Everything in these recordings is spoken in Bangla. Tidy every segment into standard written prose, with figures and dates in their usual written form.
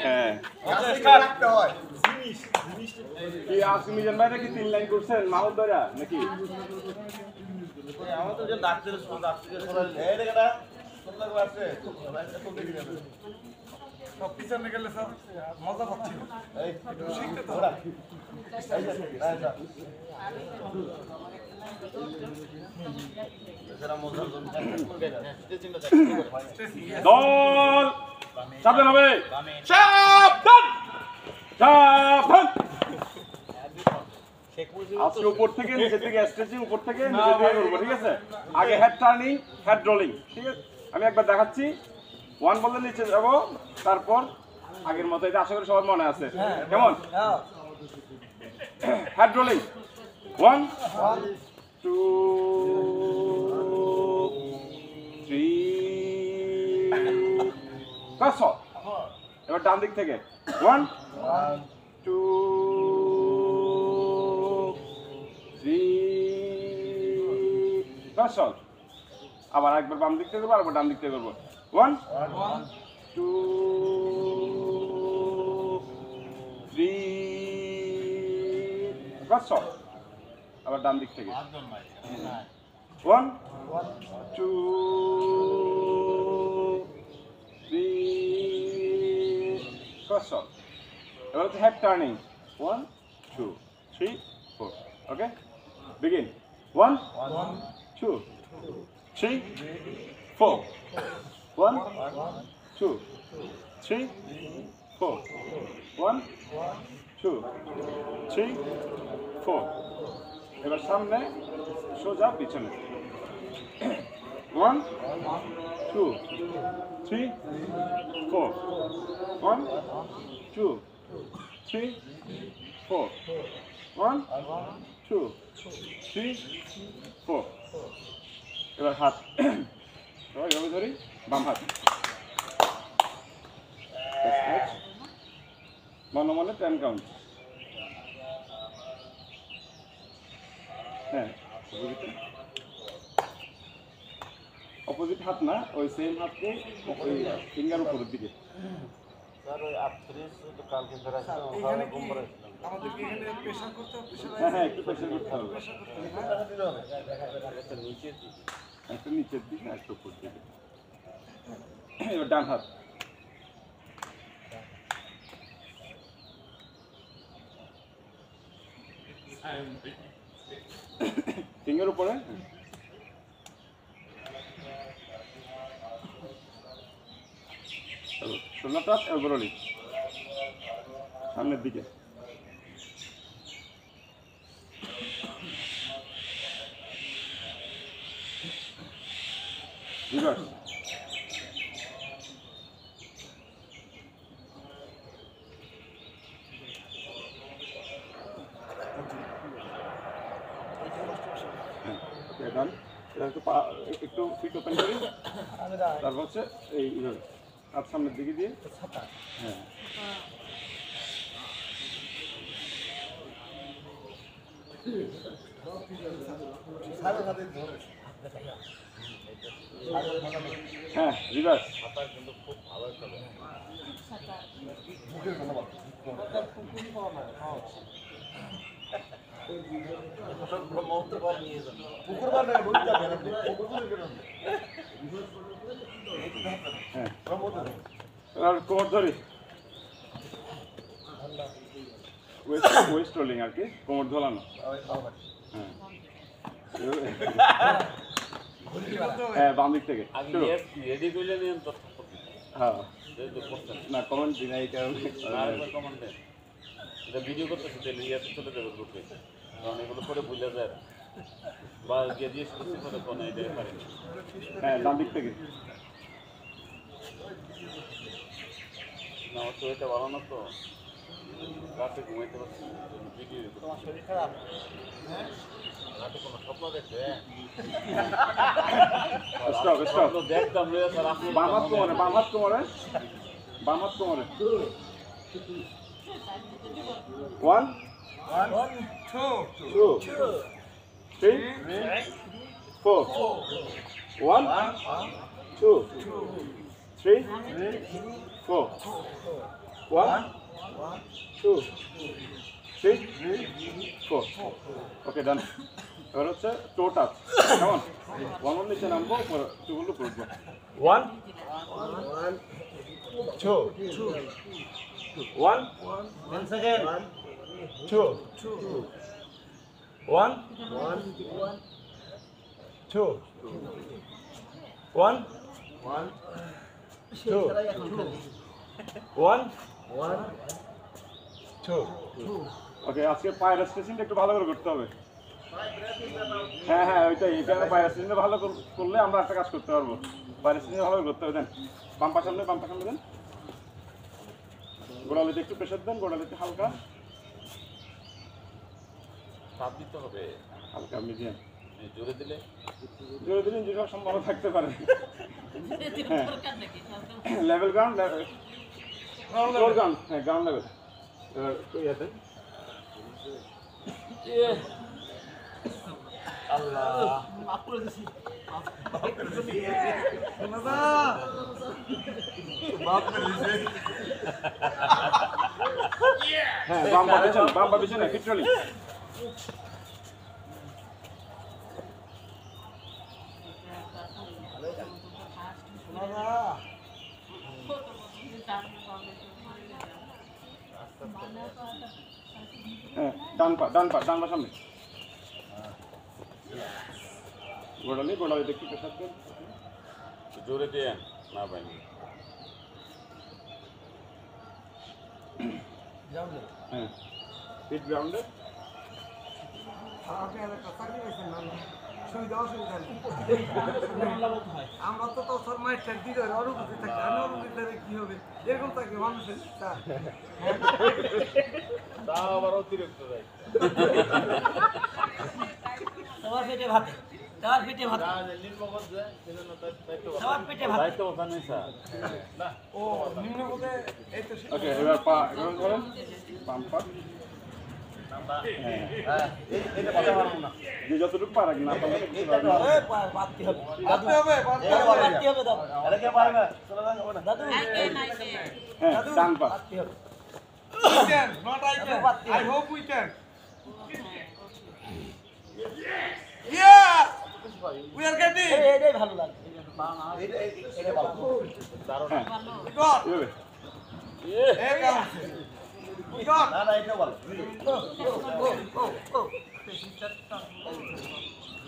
হ্যাঁ কি আপনি মিজান ভাইটা কি 3 লাইন করছেন মাহমুদ ভাইরা নাকি আমাদের যে ডাক্তারের ডাক্তারের এই দেখাটা কত লাগবে আছে সব পিছনে গেলে স্যার মজা পাচ্ছি এই শিখতে তো এই যে যারা মজা দল সাবধান হবে সাবধান সাবধান আজকে উপর থেকে নিচের দিকে স্ট্রেচিং উপর থেকে নিচের দিকে করবো ঠিক আছে আগে হেড টার্নিং হেড রোলিং ঠিক আছে আমি একবার দেখাচ্ছি 1 বললে নিচে যাব তারপর আগের মতো এটা আশা করি সবার মনে আছে কেমন হেড রোলিং 1 2 3 কাসো এবার ডান দিক থেকে 1 2 3 কাসো আবার একবার বাম দিক থেকে করব আবার ডান দিক থেকে করব 1 2 3 কাসো আবার ডান দিক থেকে 1 2 3 কাসো এবার হচ্ছে হেড টার্নিং 1 2 3 4 ওকে বিগিন 1 2 3 4 1 2 3 4 1 2 3 4 এবার সামনে সোজা পিছনে 1 2 3 4 1 2 3 4 1 2 3 4 এবার হাত এভাবে ধরি বাম হাত মনে মনে 10 কাউন্ট হ্যাঁ অপোজিট হাত না ওই সেম হাতকে ওই ফিঙ্গার উপরের দিকে স্যার ওই 38 তো কালকে ফেরা এখানে কি আমাদের কি এখানে প্রেসার করতে হবে হ্যাঁ একটু প্রেসার করতে হবে একটা নিচের দিকে একটা উপর দিকে এবার ডান হাত ফিঙ্গার উপরে শোল্ডার টাচ এলবোরলি সামনের দিকে রিভার্স ডান একটু ফিট ওপেন করি তারপর হচ্ছে এই হাত সামনের দিকে দিয়ে হ্যাঁ হ্যাঁ রিভার্স কিন্তু খুব ভালো একটা আর কোমর ধরি ওয়েস্ট রোলিং আর কি কোমর ধোলানো হ্যাঁ বাম দিক থেকে হ্যাঁ না কমেন্ট দিন এই কারণে এটা ভিডিও করতেছি তাহলে ইয়াতে চলে যাবে গ্রুপে কারণ এগুলো করে বুঝা যায় বা গিয়ে জিজ্ঞেস করছি করে কোনো এটা পারি হ্যাঁ ডান দিক থেকে না আমার তো এটা ভালো না তো রাতে ঘুমাইতে পারছি ভিডিও তোমার শরীর খারাপ হ্যাঁ রাতে কোনো স্বপ্ন দেখবে স্টপ স্টপ দেখতাম রে স্যার আপনি বাম হাত কোমরে বাম হাত কোমরে বাম হাত কোমরে 1 2 3 4 1 2 3 4 1 2 3 4 ওকে ডান এবার হচ্ছে টো টাচ কেমন 1 এর নিচে নামবো টু গুলো করবো 1 2 1 1 second. 2 1 2 1 2 1 2 ওকে আজকে পায়ের স্ট্রেচিংটা একটু ভালো করে করতে হবে হ্যাঁ হ্যাঁ ওইটাই এখানে পায়ের স্ট্রেচিংটা ভালো করলে আমরা একটা কাজ করতে পারবো পায়ের স্ট্রেচিং ভালো করে করতে হবে দেন বাম সামনে দেন গোড়ালিতে একটু প্রেশার দেন গোড়ালিতে হালকা চাপ দিতে হবে হালকা মিডিয়াম জোরে দিলে ইঞ্জুরি হওয়ার সম্ভাবনা থাকতে পারে লেভেল গ্রাউন্ড গ্রাউন্ড হ্যাঁ গ্রাউন্ড লেভেল এবার ইয়াতে হ্যাঁ বাম পা পিছনে ফিটরলি হ্যাঁ ডান পা সামনে গোড়ালি দেখি প্রেশার দেন জোরে দিয়ে না ভাই হ্যাঁ ফিট গ্রাউন্ডে আমরা তো তোর মায়ের ট্যাগ দিতে অনুভূতি থাকে আমি অনুভূতি কি হবে এরকম থাকে মানুষের তা আবার অতিরিক্ত যায় সবার পেটে ভাত সবার পেটে ভাত সবার পেটে ভাত দায়িত্ব ওখানে স্যার ও নিম্নপদে এই তো ওকে এবার পা এবার করেন বাম পা যে যতটুকু পারেন না পারলে কিছু পারবেন না। বাঁধতে হবে বাঁধতে হবে বাঁধতে হবে দাদু দাদু হ্যাঁ ডান পা বাঁধতে হবে We can, not I can. I hope we can. Yeah! We are getting. এটাই ভালো লাগে হ্যাঁ We got. এভাবে Hey, guys. We got.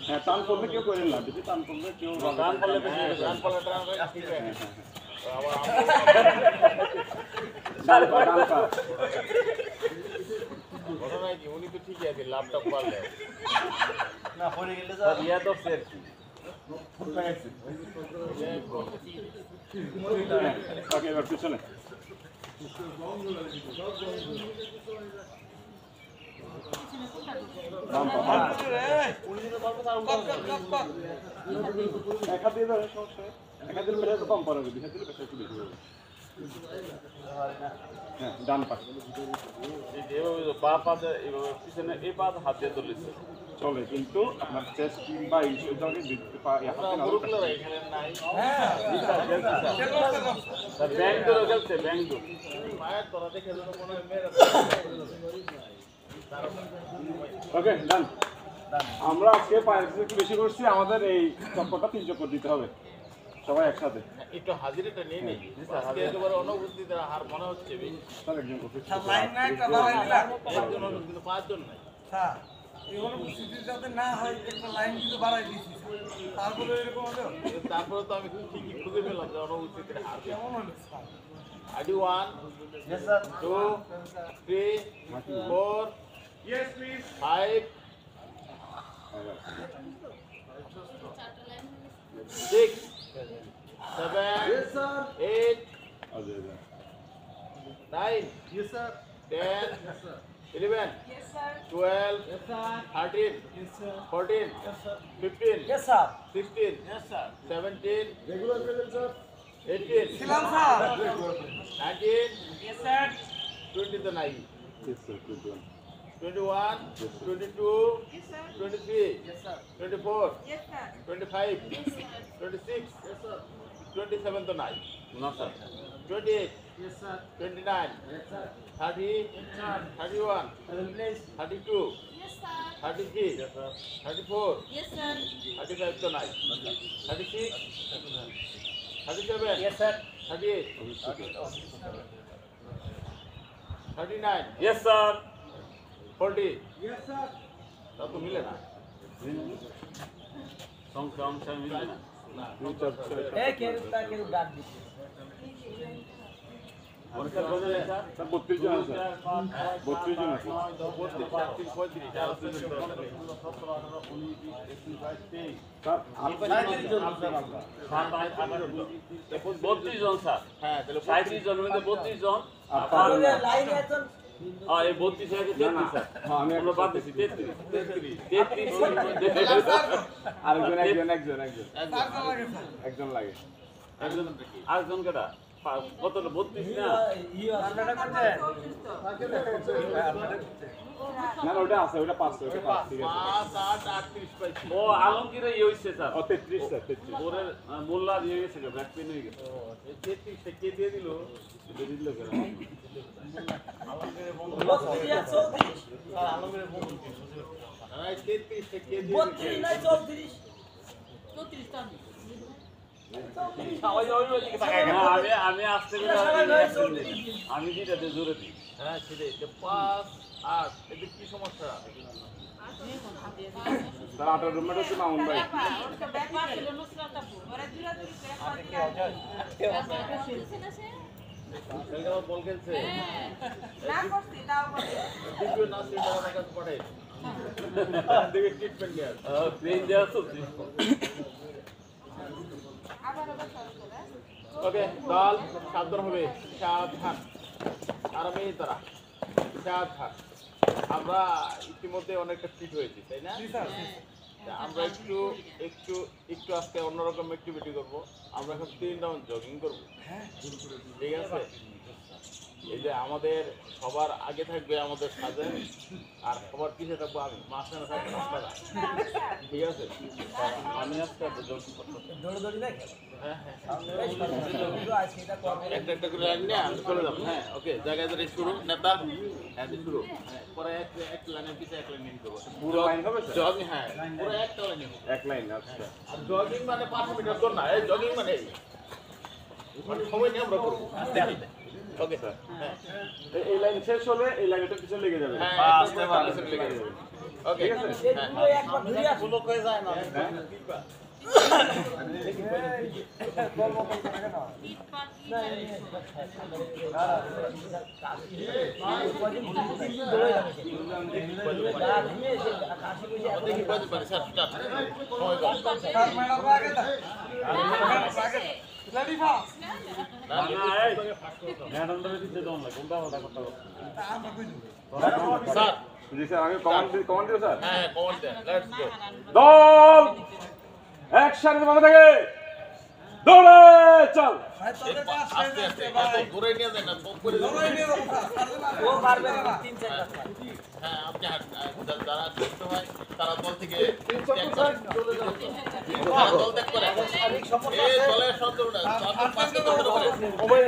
হ্যাঁ টান করলে কেউ করেন না বেশি টান করলে কেউ গান করলে বেশি গান করলে ডান পা ঘটনা কি উনি তো ঠিকই আছে ল্যাপটপ পারলে না পড়ে গেলে স্যার ইয়া তো স্যার কি ওকে এবার পিছনে বাম পা বাম পা। এক হাত দিয়ে ধরে সমস্যা নেই। এক হাত দিলে প্রেশার কম পড়বে দুই হাত দিলে প্রেশার একটু বেশি হবে হ্যাঁ ডান পা এইভাবে পা পাতে এইভাবে পিছনে এই পা হাত দিয়ে তুলেছে চলে কিন্তু আপনার চেস্ট কিংবা এই জায়গায় দিতে পা হাতে না মুরুকুলো এখানে নাই হ্যাঁ। স্যার ব্যাংক ধরে গেছে ব্যাংক ধরে মায়ের তোরা দেখে মনে হয় মেরে ওকে ডান আমরা আজকে পায়ের একটু বেশি করছি আমাদের এই চক্করটা 3 চক্কর দিতে হবে সবাই একসাথে একটু হাজিরাটা নিয়ে নেই আজকে একেবারে অনুভূতিতে হার মনে হচ্ছে বেশি স্যার একজন করতে লাইন না একটা লাইন না একজন অনুভূতি পাঁচজন নাই স্যার এই অনুপস্থিতি যাতে না হয় একটা লাইন কিন্তু বাড়াই দিয়েছি তারপরে এরকম হলো তারপরে তো আমি ঠিকই খুঁজে পেলাম যে অনুভূতিতে হার কেমন হলো sir ID 1 yes sir 2 3 4 yes please 5 6 7 yes sir 8 9 yes sir 10 yes sir 11 yes sir 12 yes sir 13 yes sir 14 yes sir 15 yes sir 16 yes sir 17 regular sir 18 ছিলাম স্যার 19 yes sir 20 তো নাই Yes, sir, good one. 21 Yes, sir. 22 yes sir 23 yes sir 24 yes sir 25 26 27 তো নাই না স্যার 28 29, 30, 31, 32, 33, 34, 35 to 9, 36, 37, 38, 39, ইয়েস স্যার 40. তা তো মিলে না। সংখ্যা মিলে না এই কেউ ডাক দিচ্ছে। স্যার 32 জন আছে 32 জন আছে 32 জন স্যার হ্যাঁ তাহলে 35 জন মধ্যে 32 জন তাহলে লাইনে একজন এই 32 থেকে 33 স্যার আমরা বাদ দিছি 33 আরেকজন একজন চারজন লাগে স্যার। একজন লাগে আরেকজন কেটা কতটা 32 না না ওটা আছে ওটা 5 ঠিক আছে 5, 8, 38 পাইছি। ও আলমগীরে ইয়ে হইছে স্যার ও 33 স্যার 33 ওরে মোল্লা দিয়ে গেছে ব্যাক পেন হয়ে গেছে এই 33 টা কে দিয়ে দিল? দিল কেন না, এই 33 টা কে দিয়ে দিল? 32 নাই 34 আমি আসতে আমি দিটাতে জোরে দিই হ্যাঁ সেটাই যে 5, 8 এদের কি সমস্যা? স্যার 18 রুমমেট হচ্ছে মামুন ভাই কালকে আমার বল খেলছে দ্বিতীয় নাসির আমার কাছে পড়ে দেখে ট্রিটমেন্ট নিয়ে আসে। ট্রেন দেওয়া চলছে ওকে দল সাবধান হবে সাবধান আরামে তারা সাবধান আমরা ইতিমধ্যে অনেকটা ফিট হয়েছি তাই না তা আমরা একটু একটু একটু আজকে অন্যরকম অ্যাক্টিভিটি করব আমরা এখন 3 রাউন্ড জগিং করব ঠিক আছে এই যে আমাদের সবার আগে থাকবে আমাদের সাজেন আর সবার পিছিয়ে থাকবো আমি মাঝখানে থাকবে আপনারা ঠিক আছে আমি আজকে দৌড়ি না খেলো হ্যাঁ হ্যাঁ আজকে এটা করবো একটা একটা করে লাইন নিয়ে আমি চলে যাবো হ্যাঁ ওকে জায়গায় ধরে শুরু নেতা হ্যাঁ শুরু হ্যাঁ পরে এক লাইনের পিছিয়ে এক লাইন নিয়ে দেবো পুরো লাইন হবে স্যার জগিং হ্যাঁ পুরো একটা লাইন হবে এক লাইন আচ্ছা আর জগিং মানে 5 মিটার দৌড় না এই জগিং মানে মানে সময় নিয়ে আমরা করবো ওকে স্যার হ্যাঁ এই লাইন শেষ হলে এই লাইনটা পিছনে লেগে যাবে হ্যাঁ আস্তে আস্তে লেগে যাবে ওকে ঠিক আছে এগুলো একবার ঘুরে আসুন হয়ে যায় না দেখি বাজে পারে স্যার স্টার্ট সময় কম স্যার ম্যাডাম আগে দাও রেডি ফাস্ট ম্যাডাম ধরে দিতে দাও না কোনটা কথা কথা আমরা কই দেব স্যার জি স্যার আমি কমান্ড দিও স্যার হ্যাঁ কমেন্ট দেন লেটস গো দল একসাথে মাথা থেকে দৌড়ে চল ভাই তোদের কাজ শেষ আস্তে আস্তে হচ্ছে ভাই ঘুরে নিয়ে যায় না সব করে দেবো ধরে নিয়ে যাবো স্যার ও পারবে না 3-4 হ্যাঁ আপনি যারা সুস্থ হয় তারা দল থেকে দল ত্যাগ করে এই দলের সদস্যরা মোবাইল